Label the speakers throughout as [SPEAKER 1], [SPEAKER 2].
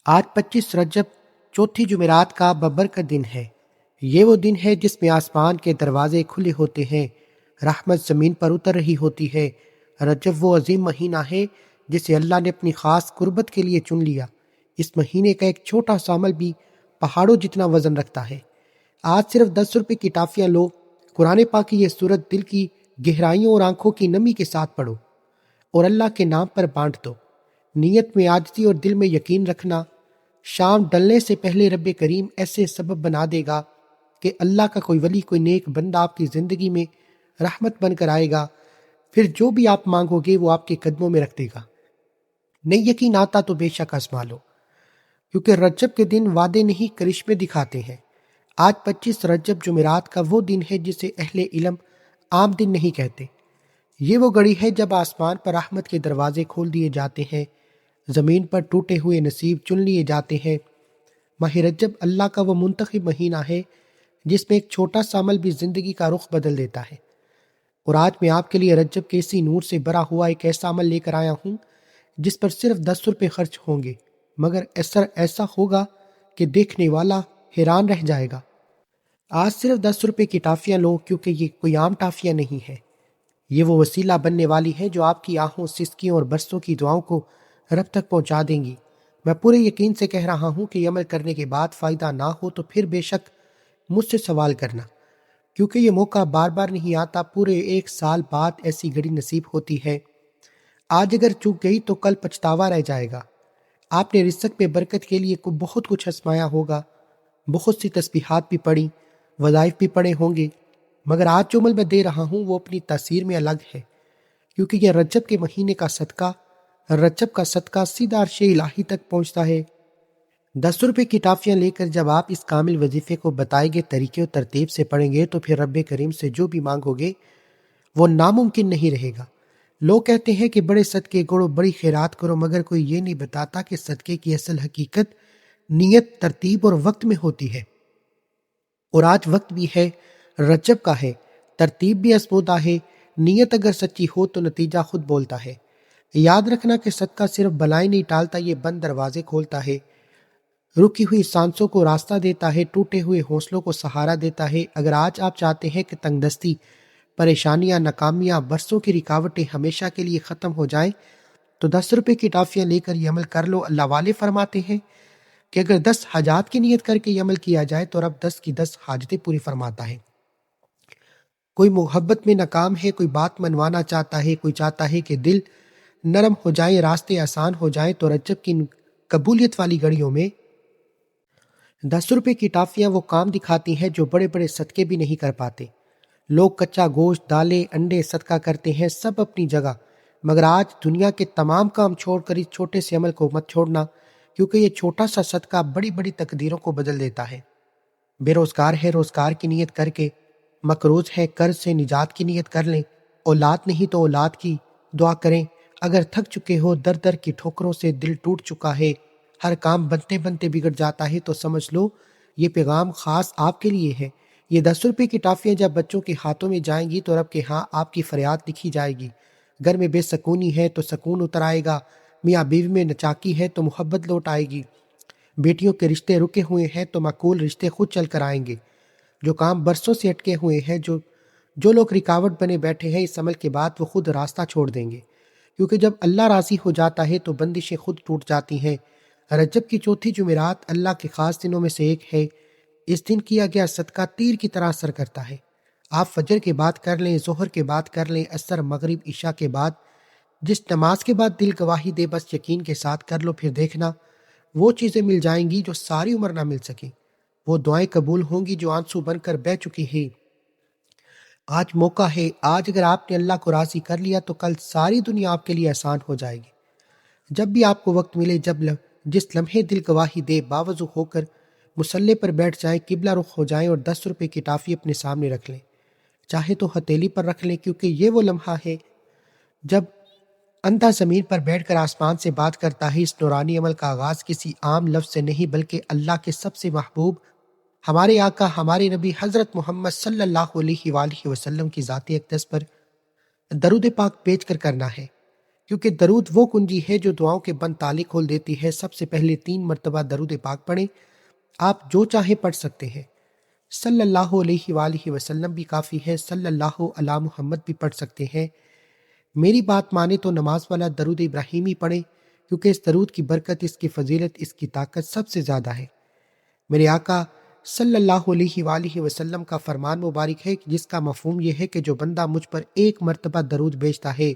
[SPEAKER 1] آج 25 رجب چوتھی جمعرات کا ببرکت دن ہے۔ یہ وہ دن ہے جس میں آسمان کے دروازے کھلے ہوتے ہیں، رحمت زمین پر اتر رہی ہوتی ہے۔ رجب وہ عظیم مہینہ ہے جسے اللہ نے اپنی خاص قربت کے لیے چن لیا۔ اس مہینے کا ایک چھوٹا سا عمل بھی پہاڑوں جتنا وزن رکھتا ہے۔ آج صرف 10 روپے کی ٹافیاں لو، قرآن پاک کی یہ سورت دل کی گہرائیوں اور آنکھوں کی نمی کے ساتھ پڑھو اور اللہ کے نام پر بانٹ دو۔ نیت میں عاجزی اور دل میں یقین رکھنا، شام ڈلنے سے پہلے رب کریم ایسے سبب بنا دے گا کہ اللہ کا کوئی ولی، کوئی نیک بندہ آپ کی زندگی میں رحمت بن کر آئے گا۔ پھر جو بھی آپ مانگو گے وہ آپ کے قدموں میں رکھ دے گا۔ نہیں یقین آتا تو بے شک آزما لو، کیونکہ رجب کے دن وعدے نہیں کرشمے دکھاتے ہیں۔ آج 25 رجب جمعرات کا وہ دن ہے جسے اہل علم عام دن نہیں کہتے۔ یہ وہ گھڑی ہے جب آسمان پر رحمت کے دروازے کھول دیے جاتے ہیں، زمین پر ٹوٹے ہوئے نصیب چن لیے جاتے ہیں۔ ماہ رجب اللہ کا وہ منتخب مہینہ ہے جس میں ایک چھوٹا سا عمل بھی زندگی کا رخ بدل دیتا ہے۔ اور آج میں آپ کے لیے رجب کے اسی نور سے بھرا ہوا ایک ایسا عمل لے کر آیا ہوں جس پر صرف 10 روپے خرچ ہوں گے، مگر اثر ایسا ہوگا کہ دیکھنے والا حیران رہ جائے گا۔ آج صرف 10 روپے کی ٹافیاں لو، کیونکہ یہ کوئی عام ٹافیاں نہیں ہے۔ یہ وہ وسیلہ بننے والی ہے جو آپ کی آہوں، سسکیوں اور برسوں کی دعاؤں کو رب تک پہنچا دیں گی۔ میں پورے یقین سے کہہ رہا ہوں کہ یہ عمل کرنے کے بعد فائدہ نہ ہو تو پھر بے شک مجھ سے سوال کرنا، کیونکہ یہ موقع بار بار نہیں آتا۔ پورے 1 سال بعد ایسی گھڑی نصیب ہوتی ہے۔ آج اگر چوک گئی تو کل پچھتاوا رہ جائے گا۔ آپ نے رزق پہ برکت کے لیے بہت کچھ آزمایا ہوگا، بہت سی تسبیحات بھی پڑھی، وظائف بھی پڑھے ہوں گے، مگر آج جو عمل میں دے رہا ہوں وہ اپنی تاثیر میں الگ ہے، کیونکہ یہ رجب کے مہینے کا صدقہ، رجب کا صدقہ سیدھا عرش الہی تک پہنچتا ہے۔ 10 روپے کی ٹافیاں لے کر جب آپ اس کامل وظیفے کو بتائے گئے طریقے و ترتیب سے پڑھیں گے تو پھر رب کریم سے جو بھی مانگو گے وہ ناممکن نہیں رہے گا۔ لوگ کہتے ہیں کہ بڑے صدقے کرو، بڑی خیرات کرو، مگر کوئی یہ نہیں بتاتا کہ صدقے کی اصل حقیقت نیت، ترتیب اور وقت میں ہوتی ہے۔ اور آج وقت بھی ہے، رجب کا ہے، ترتیب بھی آزمودہ ہے۔ نیت اگر سچی ہو تو نتیجہ خود بولتا ہے۔ یاد رکھنا کہ صدقہ صرف بلائیں نہیں ٹالتا، یہ بند دروازے کھولتا ہے، رکی ہوئی سانسوں کو راستہ دیتا ہے، ٹوٹے ہوئے حوصلوں کو سہارا دیتا ہے۔ اگر آج آپ چاہتے ہیں کہ تنگ دستی، پریشانیاں، ناکامیاں، برسوں کی رکاوٹیں ہمیشہ کے لیے ختم ہو جائیں تو 10 روپے کی ٹافیاں لے کر یہ عمل کر لو۔ اللہ والے فرماتے ہیں کہ اگر 10 حاجات کی نیت کر کے یہ عمل کیا جائے تو رب 10 کی 10 حاجتیں پوری فرماتا ہے۔ کوئی محبت میں ناکام ہے، کوئی بات منوانا چاہتا ہے، کوئی چاہتا ہے کہ دل نرم ہو جائیں، راستے آسان ہو جائیں، تو رجب کی قبولیت والی گھڑیوں میں 10 روپے کی ٹافیاں وہ کام دکھاتی ہیں جو بڑے بڑے صدقے بھی نہیں کر پاتے۔ لوگ کچا گوشت، دالیں، انڈے صدقہ کرتے ہیں، سب اپنی جگہ، مگر آج دنیا کے تمام کام چھوڑ کر اس چھوٹے سے عمل کو مت چھوڑنا، کیونکہ یہ چھوٹا سا صدقہ بڑی بڑی تقدیروں کو بدل دیتا ہے۔ بے روزگار ہے، روزگار کی نیت کر کے، مقروض ہے، قرض سے نجات کی نیت کر لیں، اولاد نہیں تو اولاد کی دعا کریں۔ اگر تھک چکے ہو، در در کی ٹھوکروں سے دل ٹوٹ چکا ہے، ہر کام بنتے بنتے بگڑ جاتا ہے، تو سمجھ لو یہ پیغام خاص آپ کے لیے ہے۔ یہ 10 روپے کی ٹافیاں جب بچوں کے ہاتھوں میں جائیں گی تو رب کے ہاں آپ کی فریاد لکھی جائے گی۔ گھر میں بے سکونی ہے تو سکون اتر آئے گا، میاں بیوی میں نچاکی ہے تو محبت لوٹ آئے گی، بیٹیوں کے رشتے رکے ہوئے ہیں تو معقول رشتے خود چل کر آئیں گے، جو کام برسوں سے اٹکے ہوئے ہیں، جو لوگ رکاوٹ بنے بیٹھے ہیں، اس عمل کے بعد وہ خود راستہ چھوڑ دیں گے، کیونکہ جب اللہ راضی ہو جاتا ہے تو بندشیں خود ٹوٹ جاتی ہیں۔ رجب کی چوتھی جمعرات اللہ کے خاص دنوں میں سے ایک ہے۔ اس دن کیا گیا صدقہ تیر کی طرح اثر کرتا ہے۔ آپ فجر کے بعد کر لیں، ظہر کے بعد کر لیں، عصر، مغرب، عشاء کے بعد، جس نماز کے بعد دل گواہی دے بس یقین کے ساتھ کر لو، پھر دیکھنا وہ چیزیں مل جائیں گی جو ساری عمر نہ مل سکیں، وہ دعائیں قبول ہوں گی جو آنسو بن کر بہہ چکی ہیں۔ آج موقع ہے، آج اگر آپ نے اللہ کو راضی کر لیا تو کل ساری دنیا آپ کے لیے آسان ہو جائے گی۔ جب بھی آپ کو وقت ملے، جس لمحے دل گواہی دے، باوضو ہو کر مصلی پر بیٹھ جائیں، قبلہ رخ ہو جائیں اور 10 روپے کی ٹافی اپنے سامنے رکھ لیں، چاہے تو ہتھیلی پر رکھ لیں، کیونکہ یہ وہ لمحہ ہے جب اندھا زمین پر بیٹھ کر آسمان سے بات کرتا ہے۔ اس نورانی عمل کا آغاز کسی عام لفظ سے نہیں، بلکہ اللہ کے سب سے محبوب، ہمارے آقا، ہمارے نبی حضرت محمد صلی اللہ علیہ وآلہ وسلم کی ذات اقدس پر درود پاک بھیج کر کرنا ہے۔ کیونکہ درود وہ کنجی ہے جو دعاؤں کے بند تالے کھول دیتی ہے۔ سب سے پہلے 3 مرتبہ درود پاک پڑھیں، آپ جو چاہیں پڑھ سکتے ہیں۔ صلی اللہ علیہ وآلہ وسلم بھی کافی ہے، صلی اللہ علی محمد بھی پڑھ سکتے ہیں۔ میری بات مانے تو نماز والا درود ابراہیمی پڑھیں، کیونکہ اس درود کی برکت، اس کی فضیلت، اس کی طاقت سب سے زیادہ ہے۔ میرے آقا صلی اللہ علیہ وآلہ وسلم کا فرمان مبارک ہے کہ جس کا مفہوم یہ ہے کہ جو بندہ مجھ پر 1 مرتبہ درود بھیجتا ہے،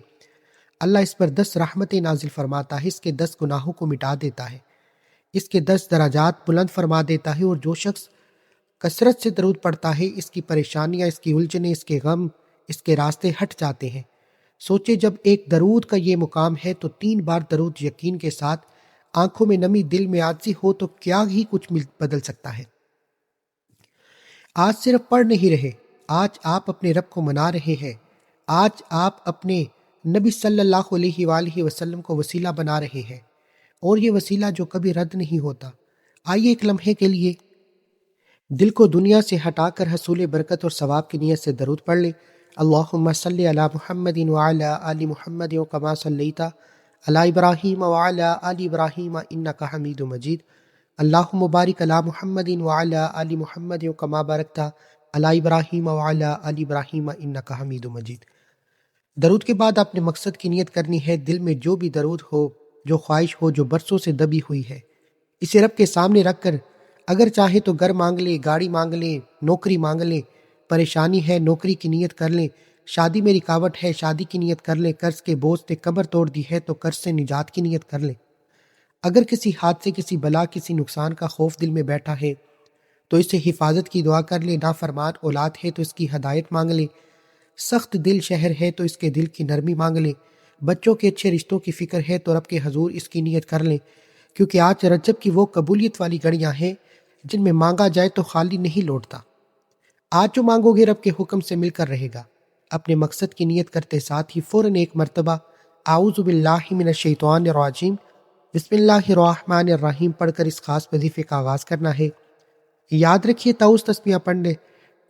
[SPEAKER 1] اللہ اس پر 10 رحمتیں نازل فرماتا ہے، اس کے 10 گناہوں کو مٹا دیتا ہے، اس کے 10 درجات بلند فرما دیتا ہے، اور جو شخص کثرت سے درود پڑھتا ہے، اس کی پریشانیاں، اس کی الجھنیں، اس کے غم، اس کے راستے ہٹ جاتے ہیں۔ سوچے جب ایک درود کا یہ مقام ہے تو 3 بار درود یقین کے ساتھ، آنکھوں میں نمی، دل میں عاجزی ہو تو کیا ہی کچھ بدل سکتا ہے۔ آج صرف پڑھ نہیں رہے، آج آپ اپنے رب کو منا رہے ہیں، آج آپ اپنے نبی صلی اللہ علیہ وآلہ وسلم کو وسیلہ بنا رہے ہیں، اور یہ وسیلہ جو کبھی رد نہیں ہوتا۔ آئیے ایک لمحے کے لیے دل کو دنیا سے ہٹا کر حصول برکت اور ثواب کی نیت سے درود پڑھ لیں۔ اللہم صلی علی محمد وعلی آل محمد کما صلیت علی ابراہیم وعلی آل ابراہیم انک حمید مجید۔ اللہم بارک علی محمد وعلی آل محمد کما بارکت علی ابراہیم وعلی آل ابراہیم انک حمید مجید۔ درود کے بعد اپنے مقصد کی نیت کرنی ہے۔ دل میں جو بھی درود ہو، جو خواہش ہو، جو برسوں سے دبی ہوئی ہے، اسے رب کے سامنے رکھ کر اگر چاہے تو گھر مانگ لیں، گاڑی مانگ لیں، نوکری مانگ لیں، پریشانی ہے نوکری کی نیت کر لیں، شادی میں رکاوٹ ہے شادی کی نیت کر لیں، قرض کے بوجھ سے کمر توڑ دی ہے تو قرض سے نجات کی نیت کر لیں۔ اگر کسی حادثے، کسی بلا، کسی نقصان کا خوف دل میں بیٹھا ہے تو اس سے حفاظت کی دعا کر لیں۔ نافرمان اولاد ہے تو اس کی ہدایت مانگ لیں، سخت دل شہر ہے تو اس کے دل کی نرمی مانگ لیں، بچوں کے اچھے رشتوں کی فکر ہے تو رب کے حضور اس کی نیت کر لیں، کیونکہ آج رجب کی وہ قبولیت والی گھڑیاں ہیں جن میں مانگا جائے تو خالی نہیں لوٹتا۔ آج جو مانگو گے رب کے حکم سے مل کر رہے گا۔ اپنے مقصد کی نیت کرتے ساتھ ہی فوراً 1 مرتبہ اعوذ باللہ من الشیطان الرجیم بسم اللہ الرحمن الرحیم پڑھ کر اس خاص وظیفے کا آغاز کرنا ہے۔ یاد رکھیے طاؤس تسبیحاں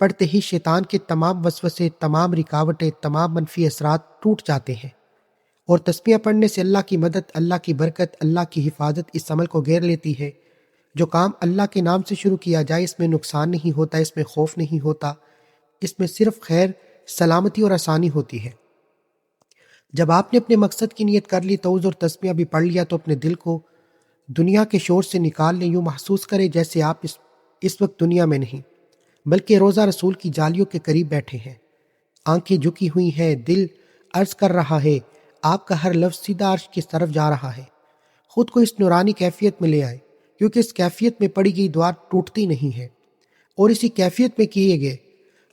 [SPEAKER 1] پڑھتے ہی شیطان کے تمام وسوسے، تمام رکاوٹیں، تمام منفی اثرات ٹوٹ جاتے ہیں، اور تسبیحاں پڑھنے سے اللہ کی مدد، اللہ کی برکت، اللہ کی حفاظت اس عمل کو گھیر لیتی ہے۔ جو کام اللہ کے نام سے شروع کیا جائے اس میں نقصان نہیں ہوتا، اس میں خوف نہیں ہوتا، اس میں صرف خیر، سلامتی اور آسانی ہوتی ہے۔ جب آپ نے اپنے مقصد کی نیت کر لی، طوز اور تسبیحہ بھی پڑھ لیا، تو اپنے دل کو دنیا کے شور سے نکال لیں۔ یوں محسوس کریں جیسے آپ اس وقت دنیا میں نہیں بلکہ روزہ رسول کی جالیوں کے قریب بیٹھے ہیں۔ آنکھیں جھکی ہوئی ہیں، دل عرض کر رہا ہے، آپ کا ہر لفظ سیدھا عرش کی طرف جا رہا ہے۔ خود کو اس نورانی کیفیت میں لے آئے، کیونکہ اس کیفیت میں پڑی گئی دعا ٹوٹتی نہیں ہے، اور اسی کیفیت میں کیے گئے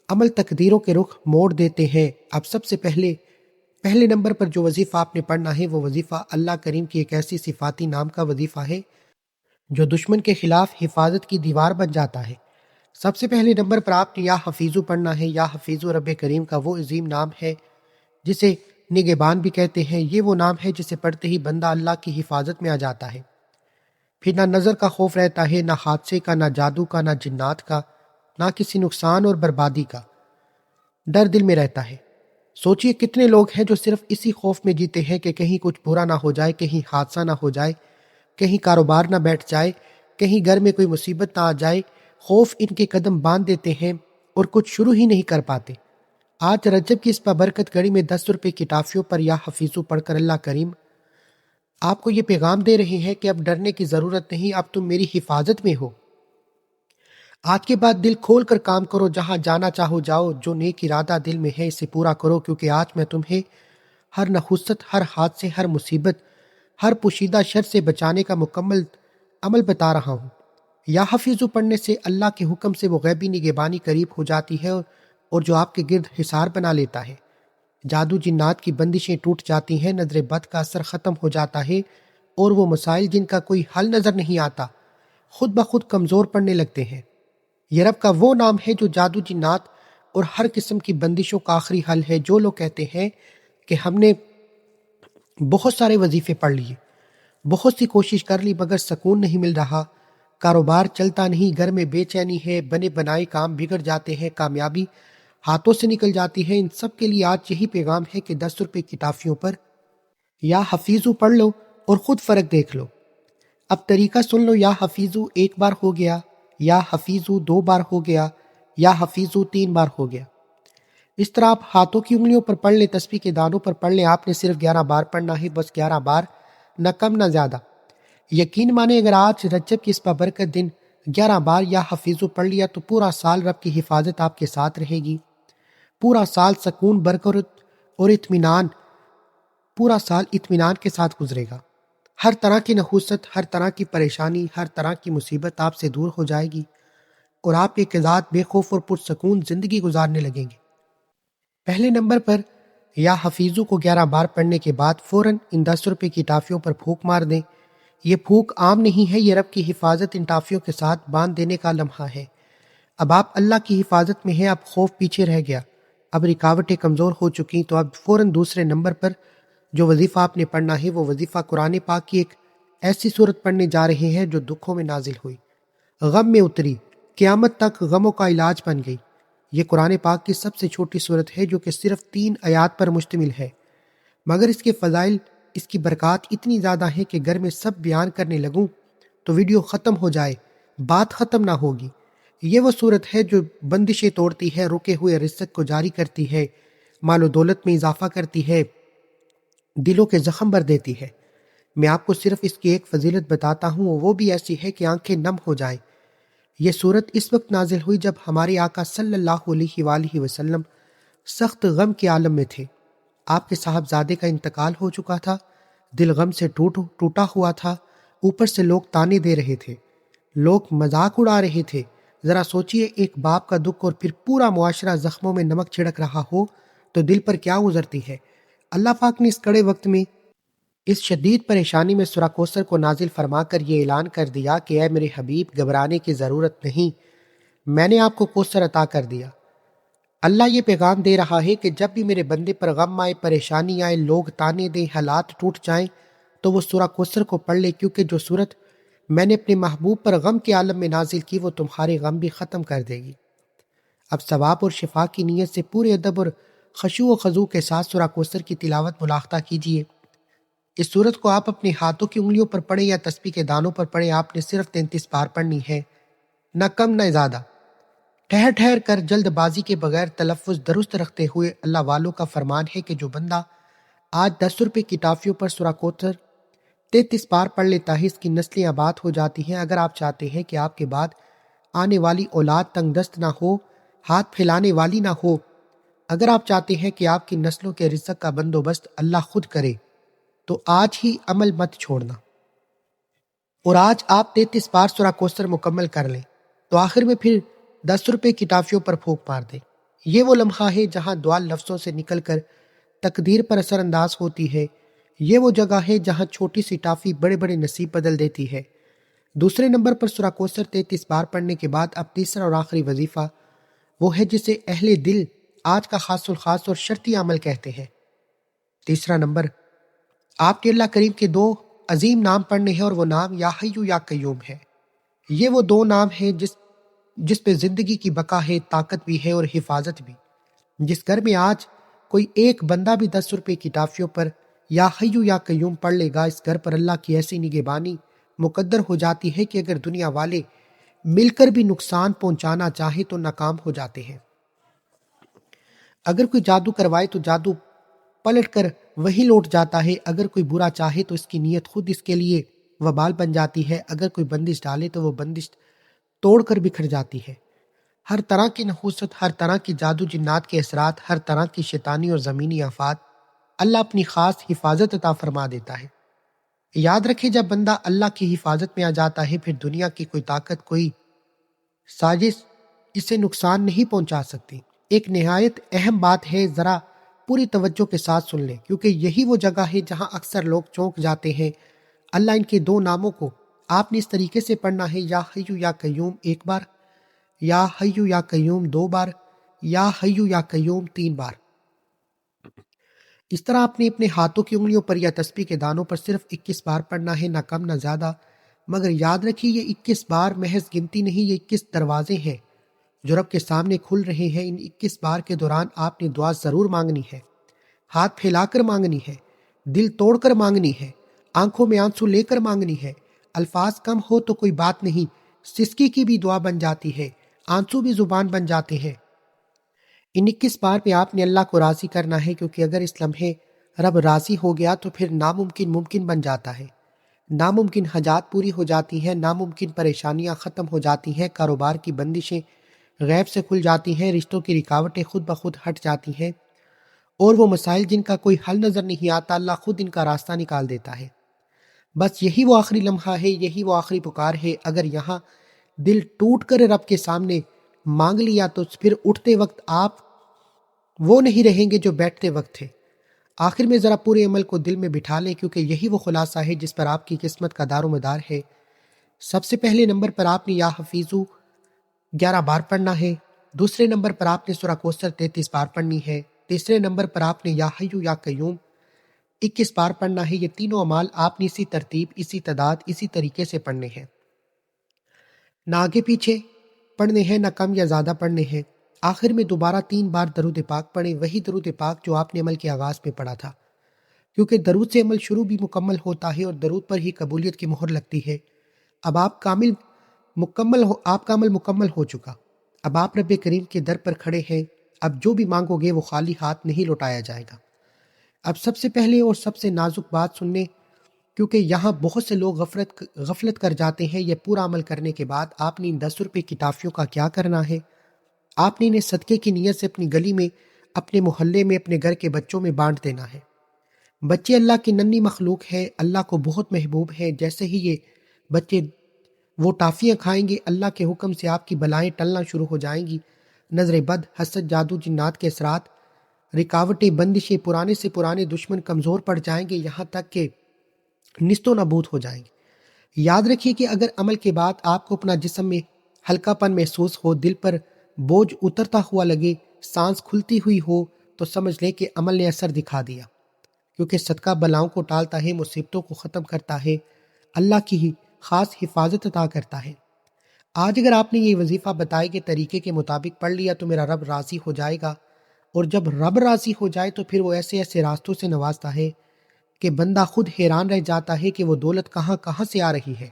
[SPEAKER 1] عمل تقدیروں کے رخ موڑ دیتے ہیں۔ اب سب سے پہلے نمبر پر جو وظیفہ آپ نے پڑھنا ہے وہ وظیفہ اللہ کریم کی ایک ایسی صفاتی نام کا وظیفہ ہے جو دشمن کے خلاف حفاظت کی دیوار بن جاتا ہے۔ سب سے پہلے نمبر پر آپ نے یا حفیظو پڑھنا ہے۔ یا حفیظو رب کریم کا وہ عظیم نام ہے جسے نگہبان بھی کہتے ہیں۔ یہ وہ نام ہے جسے پڑھتے ہی بندہ اللہ کی حفاظت میں آ جاتا ہے۔ پھر نہ نظر کا خوف رہتا ہے، نہ حادثے کا، نہ جادو کا، نہ جنات کا، نہ کسی نقصان اور بربادی کا ڈر دل میں رہتا ہے۔ سوچئے کتنے لوگ ہیں جو صرف اسی خوف میں جیتے ہیں کہ کہیں کچھ برا نہ ہو جائے، کہیں حادثہ نہ ہو جائے، کہیں کاروبار نہ بیٹھ جائے، کہیں گھر میں کوئی مصیبت نہ آ جائے۔ خوف ان کے قدم باندھ دیتے ہیں اور کچھ شروع ہی نہیں کر پاتے۔ آج رجب کی اس بابرکت گھڑی میں 10 روپے کی ٹافیوں پر یا حفیظو پڑھ کر اللہ کریم آپ کو یہ پیغام دے رہے ہیں کہ اب ڈرنے کی ضرورت نہیں، اب تم میری حفاظت میں ہو۔ آج کے بعد دل کھول کر کام کرو، جہاں جانا چاہو جاؤ، جو نیک ارادہ دل میں ہے اسے پورا کرو، کیونکہ آج میں تمہیں ہر نحوست، ہر حادثے، ہر مصیبت، ہر پوشیدہ شر سے بچانے کا مکمل عمل بتا رہا ہوں۔ یا حفیظو پڑھنے سے اللہ کے حکم سے وہ غیبی نگہبانی قریب ہو جاتی ہے اور جو آپ کے گرد حصار بنا لیتا ہے۔ جادو جنات کی بندشیں ٹوٹ جاتی ہیں، نظر بد کا اثر ختم ہو جاتا ہے، اور وہ مسائل جن کا کوئی حل نظر نہیں آتا خود بخود کمزور پڑنے لگتے ہیں۔ یہ رب کا وہ نام ہے جو جادو جنات اور ہر قسم کی بندشوں کا آخری حل ہے۔ جو لوگ کہتے ہیں کہ ہم نے بہت سارے وظیفے پڑھ لیے، بہت سی کوشش کر لی مگر سکون نہیں مل رہا، کاروبار چلتا نہیں، گھر میں بے چینی ہے، بنے بنائے کام بگڑ جاتے ہیں، کامیابی ہاتھوں سے نکل جاتی ہے، ان سب کے لیے آج یہی پیغام ہے کہ 10 روپے کی ٹافیوں پر یا حفیظو پڑھ لو اور خود فرق دیکھ لو۔ اب طریقہ سن لو، یا حفیظو ایک بار ہو گیا، یا حفیظو دو بار ہو گیا، یا حفیظو تین بار ہو گیا۔ اس طرح آپ ہاتھوں کی انگلیوں پر پڑھ لیں، تسبیح کے دانوں پر پڑھ لیں۔ آپ نے صرف 11 بار پڑھنا ہے، بس 11 بار، نہ کم نہ زیادہ۔ یقین مانے اگر آج رجب کی اس بابرکت دن 11 بار یا حفیظو پڑھ لیا تو پورا سال رب کی حفاظت آپ کے ساتھ رہے گی۔ پورا سال سکون، برکت اور اطمینان، پورا سال اطمینان کے ساتھ گزرے گا۔ ہر طرح کی نحوست، ہر طرح کی پریشانی، ہر طرح کی مصیبت آپ سے دور ہو جائے گی اور آپ ایک ذات بے خوف اور پرسکون زندگی گزارنے لگیں گے۔ پہلے نمبر پر یا حفیظو کو 11 بار پڑھنے کے بعد فوراً ان 10 روپے کی ٹافیوں پر پھونک مار دیں۔ یہ پھونک عام نہیں ہے، یہ رب کی حفاظت ان ٹافیوں کے ساتھ باندھ دینے کا لمحہ ہے۔ اب آپ اللہ کی حفاظت میں ہیں، اب خوف پیچھے رہ گیا، اب رکاوٹیں کمزور ہو چکی، تو اب فوراً دوسرے نمبر پر جو وظیفہ آپ نے پڑھنا ہے وہ وظیفہ قرآن پاک کی ایک ایسی صورت پڑھنے جا رہے ہیں جو دکھوں میں نازل ہوئی، غم میں اتری، قیامت تک غموں کا علاج بن گئی۔ یہ قرآن پاک کی سب سے چھوٹی صورت ہے جو کہ صرف 3 آیات پر مشتمل ہے، مگر اس کے فضائل، اس کی برکات اتنی زیادہ ہیں کہ گھر میں سب بیان کرنے لگوں تو ویڈیو ختم ہو جائے، بات ختم نہ ہوگی۔ یہ وہ صورت ہے جو بندشیں توڑتی ہے، رکے ہوئے رزق کو جاری کرتی ہے، مال و دولت میں اضافہ کرتی ہے، دلوں کے زخم بھر دیتی ہے۔ میں آپ کو صرف اس کی ایک فضیلت بتاتا ہوں، وہ بھی ایسی ہے کہ آنکھیں نم ہو جائیں۔ یہ صورت اس وقت نازل ہوئی جب ہمارے آقا صلی اللہ علیہ وآلہ وسلم سخت غم کے عالم میں تھے۔ آپ کے صاحبزادے کا انتقال ہو چکا تھا، دل غم سے ٹوٹا ہوا تھا، اوپر سے لوگ تانے دے رہے تھے، لوگ مذاق اڑا رہے تھے۔ ذرا سوچئے، ایک باپ کا دکھ اور پھر پورا معاشرہ زخموں میں نمک چھڑک رہا ہو تو دل پر کیا گزرتی ہے۔ اللہ پاک نے اس کڑے وقت میں، اس شدید پریشانی میں سورہ کوثر کو نازل فرما کر یہ اعلان کر دیا کہ اے میرے حبیب، گھبرانے کی ضرورت نہیں، میں نے آپ کو کوثر عطا کر دیا۔ اللہ یہ پیغام دے رہا ہے کہ جب بھی میرے بندے پر غم آئے، پریشانی آئے، لوگ تانے دیں، حالات ٹوٹ جائیں، تو وہ سورہ کوثر کو پڑھ لے، کیونکہ جو صورت میں نے اپنے محبوب پر غم کے عالم میں نازل کی وہ تمہارے غم بھی ختم کر دے گی۔ اب ثواب اور شفا کی نیت سے پورے ادب اور خشوع و خضوع کے ساتھ سورہ کوثر کی تلاوت ملاحظہ کیجیے۔ اس صورت کو آپ اپنے ہاتھوں کی انگلیوں پر پڑھیں یا تسبیح کے دانوں پر پڑھیں، آپ نے صرف 33 بار پڑھنی ہے، نہ کم نہ زیادہ۔ ٹھہر ٹھہر کر، جلد بازی کے بغیر، تلفظ درست رکھتے ہوئے۔ اللہ والوں کا فرمان ہے کہ جو بندہ آج 10 روپے کی ٹافیوں پر سورہ کوثر 33 بار پڑھ لیتا ہے، اس کی نسلیں آباد ہو جاتی ہیں۔ اگر آپ چاہتے ہیں کہ آپ کے بعد آنے والی اولاد تنگ دست نہ ہو، ہاتھ پھیلانے والی نہ ہو، اگر آپ چاہتے ہیں کہ آپ کی نسلوں کے رزق کا بندوبست اللہ خود کرے، تو آج ہی عمل مت چھوڑنا اور آج آپ 33 بار سورہ کوثر مکمل کر لیں، تو آخر میں پھر 10 روپے کی ٹافیوں پر پھونک مار دیں۔ یہ وہ لمحہ ہے جہاں دعا لفظوں سے نکل کر تقدیر پر اثر انداز ہوتی ہے۔ یہ وہ جگہ ہے جہاں چھوٹی سی ٹافی بڑے بڑے نصیب بدل دیتی ہے۔ دوسرے نمبر پر سورہ کوثر 33 بار پڑھنے کے بعد اب تیسرا اور آخری وظیفہ وہ ہے جسے اہل دل آج کا خاص الخاص اور شرطی عمل کہتے ہیں۔ تیسرا نمبر، آپ کے اللہ کریم کے 2 عظیم نام پڑھنے ہیں، اور وہ نام یا حیو یا قیوم ہے۔ یہ وہ 2 نام ہیں جس پہ زندگی کی بقا ہے، طاقت بھی ہے اور حفاظت بھی۔ جس گھر میں آج کوئی ایک بندہ بھی 10 روپے کی ٹافیوں پر یا حیو یا قیوم پڑھ لے گا، اس گھر پر اللہ کی ایسی نگہبانی مقدر ہو جاتی ہے کہ اگر دنیا والے مل کر بھی نقصان پہنچانا چاہے تو ناکام ہو جاتے ہیں۔ اگر کوئی جادو کروائے تو جادو پلٹ کر وہی لوٹ جاتا ہے، اگر کوئی برا چاہے تو اس کی نیت خود اس کے لیے وبال بن جاتی ہے، اگر کوئی بندش ڈالے تو وہ بندش توڑ کر بکھر جاتی ہے۔ ہر طرح کی نحوست، ہر طرح کی جادو جنات کے اثرات، ہر طرح کی شیطانی اور زمینی آفات اللہ اپنی خاص حفاظت عطا فرما دیتا ہے۔ یاد رکھے، جب بندہ اللہ کی حفاظت میں آ جاتا ہے، پھر دنیا کی کوئی طاقت، کوئی سازش اسے نقصان نہیں پہنچا سکتی۔ ایک نہایت اہم بات ہے، ذرا پوری توجہ کے ساتھ سن لیں، کیونکہ یہی وہ جگہ ہے جہاں اکثر لوگ چونک جاتے ہیں۔ اللہ ان کے 2 ناموں کو آپ نے اس طریقے سے پڑھنا ہے، یا حیو یا قیوم 1 بار، یا حیو یا قیوم 2 بار، یا حیو یا قیوم 3 بار۔ اس طرح آپ نے اپنے ہاتھوں کی انگلیوں پر یا تسبیح کے دانوں پر صرف 21 بار پڑھنا ہے، نہ کم نہ زیادہ۔ مگر یاد رکھیے، یہ 21 بار محض گنتی نہیں، یہ 21 دروازے ہیں جو رب کے سامنے کھل رہے ہیں۔ ان 21 بار کے دوران آپ نے دعا ضرور مانگنی ہے، ہاتھ پھیلا کر مانگنی ہے، دل توڑ کر مانگنی ہے، آنکھوں میں آنسو لے کر مانگنی ہے۔ الفاظ کم ہو تو کوئی بات نہیں، سسکی کی بھی دعا بن جاتی ہے، آنسو بھی زبان بن جاتے ہیں۔ ان 21 بار میں آپ نے اللہ کو راضی کرنا ہے، کیونکہ اگر اس لمحے رب راضی ہو گیا تو پھر ناممکن ممکن بن جاتا ہے، ناممکن حاجات پوری ہو جاتی ہیں، ناممکن پریشانیاں ختم ہو جاتی ہیں، کاروبار کی بندشیں غیب سے کھل جاتی ہیں، رشتوں کی رکاوٹیں خود بخود ہٹ جاتی ہیں، اور وہ مسائل جن کا کوئی حل نظر نہیں آتا اللہ خود ان کا راستہ نکال دیتا ہے۔ بس یہی وہ آخری لمحہ ہے، یہی وہ آخری پکار ہے۔ اگر یہاں دل ٹوٹ کر رب کے سامنے مانگ لیا تو پھر اٹھتے وقت آپ وہ نہیں رہیں گے جو بیٹھتے وقت تھے۔ آخر میں ذرا پورے عمل کو دل میں بٹھا لیں، کیونکہ یہی وہ خلاصہ ہے جس پر آپ کی قسمت کا دار و مدار ہے۔ سب سے پہلے نمبر پر آپ نے یا حفیظو 11 بار پڑھنا ہے، دوسرے نمبر پر آپ نے سورہ کوثر 33 بار پڑھنی ہے، تیسرے نمبر پر آپ نے یا حیو یا قیوم 21 بار پڑھنا ہے۔ یہ تینوں اعمال آپ نے اسی ترتیب، اسی تعداد، اسی طریقے سے پڑھنے ہیں، نہ آگے پیچھے پڑھنے ہیں، نہ کم یا زیادہ پڑھنے ہیں۔ آخر میں دوبارہ 3 بار درود پاک پڑھیں، وہی درود پاک جو آپ نے عمل کے آغاز میں پڑھا تھا، کیونکہ درود سے عمل شروع بھی مکمل ہوتا ہے اور درود پر ہی قبولیت کی مہر لگتی ہے۔ اب آپ کا عمل مکمل ہو چکا، اب آپ رب کریم کے در پر کھڑے ہیں، اب جو بھی مانگو گے وہ خالی ہاتھ نہیں لوٹایا جائے گا۔ اب سب سے پہلے اور سب سے نازک بات سننے، کیونکہ یہاں بہت سے لوگ غفلت کر جاتے ہیں۔ یہ پورا عمل کرنے کے بعد آپ نے ان 10 روپے کی ٹافیوں کا کیا کرنا ہے؟ آپ نے انہیں صدقے کی نیت سے اپنی گلی میں، اپنے محلے میں، اپنے گھر کے بچوں میں بانٹ دینا ہے۔ بچے اللہ کی ننھی مخلوق ہے، اللہ کو بہت محبوب ہے۔ جیسے ہی یہ بچے وہ ٹافیاں کھائیں گے، اللہ کے حکم سے آپ کی بلائیں ٹلنا شروع ہو جائیں گی۔ نظر بد، حسد، جادو، جنات کے اثرات، رکاوٹیں، بندشیں، پرانے سے پرانے دشمن کمزور پڑ جائیں گے، یہاں تک کہ نیست و نابود ہو جائیں گے۔ یاد رکھیے کہ اگر عمل کے بعد آپ کو اپنا جسم میں ہلکا پن محسوس ہو، دل پر بوجھ اترتا ہوا لگے، سانس کھلتی ہوئی ہو، تو سمجھ لیں کہ عمل نے اثر دکھا دیا، کیونکہ صدقہ بلاؤں کو ٹالتا ہے، مصیبتوں کو ختم کرتا ہے، اللہ کی ہی خاص حفاظت عطا کرتا ہے۔ آج اگر آپ نے یہ وظیفہ بتائے گئے طریقے کے مطابق پڑھ لیا تو میرا رب راضی ہو جائے گا، اور جب رب راضی ہو جائے تو پھر وہ ایسے ایسے راستوں سے نوازتا ہے کہ بندہ خود حیران رہ جاتا ہے کہ وہ دولت کہاں کہاں سے آ رہی ہے۔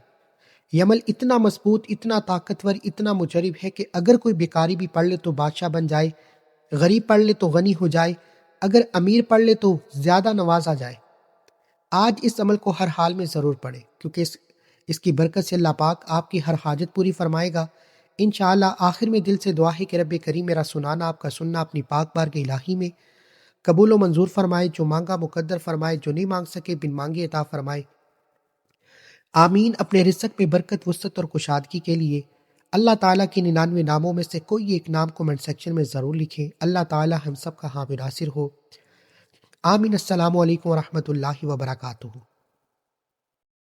[SPEAKER 1] یہ عمل اتنا مضبوط، اتنا طاقتور، اتنا مجرب ہے کہ اگر کوئی بیکاری بھی پڑھ لے تو بادشاہ بن جائے، غریب پڑھ لے تو غنی ہو جائے، اگر امیر پڑھ لے تو زیادہ نوازا جائے۔ آج اس عمل کو ہر حال میں ضرور پڑھیں، کیونکہ اس کی برکت سے اللہ پاک آپ کی ہر حاجت پوری فرمائے گا انشاءاللہ۔ آخر میں دل سے دعا ہے کہ رب کریم میرا سنانا، آپ کا سننا اپنی پاک بارگاہ الہی میں قبول و منظور فرمائے، جو مانگا مقدر فرمائے، جو نہیں مانگ سکے بن مانگے عطا فرمائے، آمین۔ اپنے رزق میں برکت، وسعت اور کشادگی کے لیے اللہ تعالیٰ کے 99 ناموں میں سے کوئی ایک نام کومنٹ سیکشن میں ضرور لکھیں۔ اللہ تعالیٰ ہم سب کا حامد ناصر ہو، آمین۔ السلام علیکم ورحمۃ اللہ وبرکاتہ۔